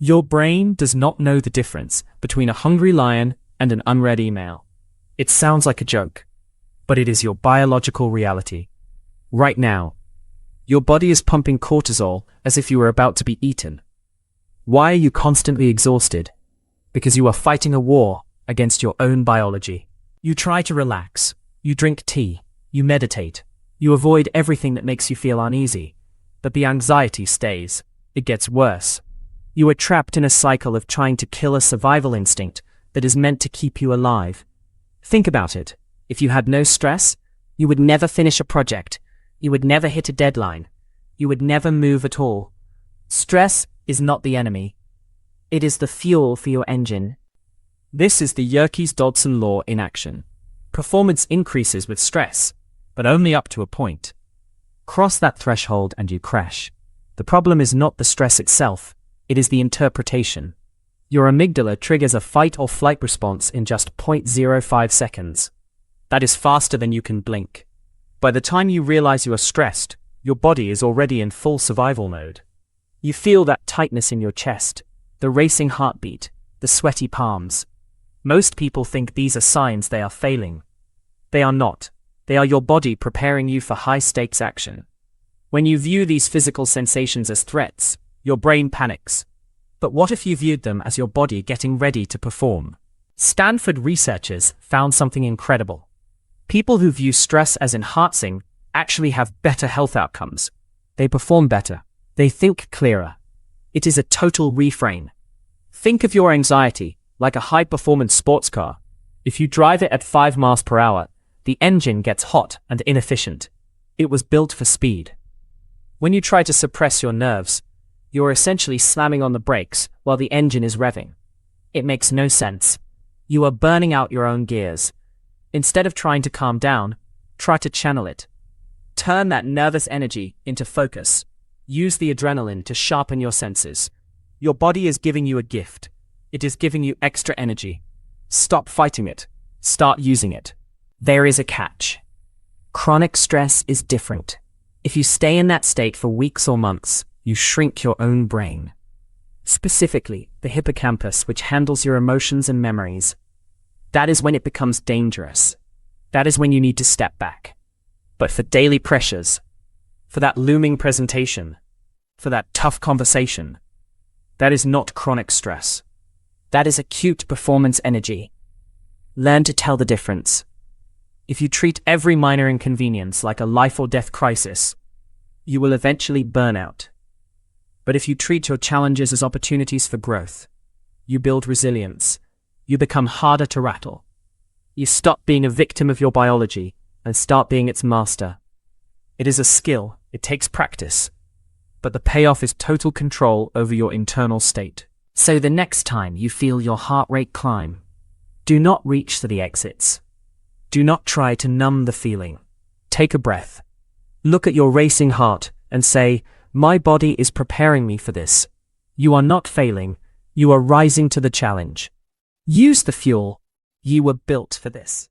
Your brain does not know the difference between a hungry lion and an unread email. It sounds like a joke, but it is your biological reality. Right now, your body is pumping cortisol as if you were about to be eaten. Why are you constantly exhausted? Because you are fighting a war against your own biology. You try to relax. You drink tea. You meditate. You avoid everything that makes you feel uneasy. But the anxiety stays. It gets worse. You are trapped in a cycle of trying to kill a survival instinct that is meant to keep you alive. Think about it. If you had no stress, you would never finish a project. You would never hit a deadline. You would never move at all. Stress is not the enemy. It is the fuel for your engine. This is the Yerkes-Dodson law in action. Performance increases with stress, but only up to a point. Cross that threshold and you crash. The problem is not the stress itself. It is the interpretation. Your amygdala triggers a fight or flight response in just 0.05 seconds. That is faster than you can blink. By the time you realize you are stressed, your body is already in full survival mode. You feel that tightness in your chest, the racing heartbeat, the sweaty palms. Most people think these are signs they are failing. They are not. They are your body preparing you for high-stakes action. When you view these physical sensations as threats, your brain panics. But what if you viewed them as your body getting ready to perform? Stanford researchers found something incredible. People who view stress as enhancing actually have better health outcomes. They perform better. They think clearer. It is a total reframe. Think of your anxiety like a high-performance sports car. If you drive it at 5 miles per hour, the engine gets hot and inefficient. It was built for speed. When you try to suppress your nerves, you're essentially slamming on the brakes while the engine is revving. It makes no sense. You are burning out your own gears. Instead of trying to calm down, try to channel it. Turn that nervous energy into focus. Use the adrenaline to sharpen your senses. Your body is giving you a gift. It is giving you extra energy. Stop fighting it. Start using it. There is a catch. Chronic stress is different. If you stay in that state for weeks or months, you shrink your own brain. Specifically, the hippocampus, which handles your emotions and memories. That is when it becomes dangerous. That is when you need to step back. But for daily pressures, for that looming presentation, for that tough conversation, that is not chronic stress. That is acute performance energy. Learn to tell the difference. If you treat every minor inconvenience like a life or death crisis, you will eventually burn out. But if you treat your challenges as opportunities for growth, you build resilience. You become harder to rattle. You stop being a victim of your biology and start being its master. It is a skill. It takes practice. But the payoff is total control over your internal state. So the next time you feel your heart rate climb, do not reach for the exits. Do not try to numb the feeling. Take a breath. Look at your racing heart and say, "My body is preparing me for this." You are not failing. You are rising to the challenge. Use the fuel. You were built for this.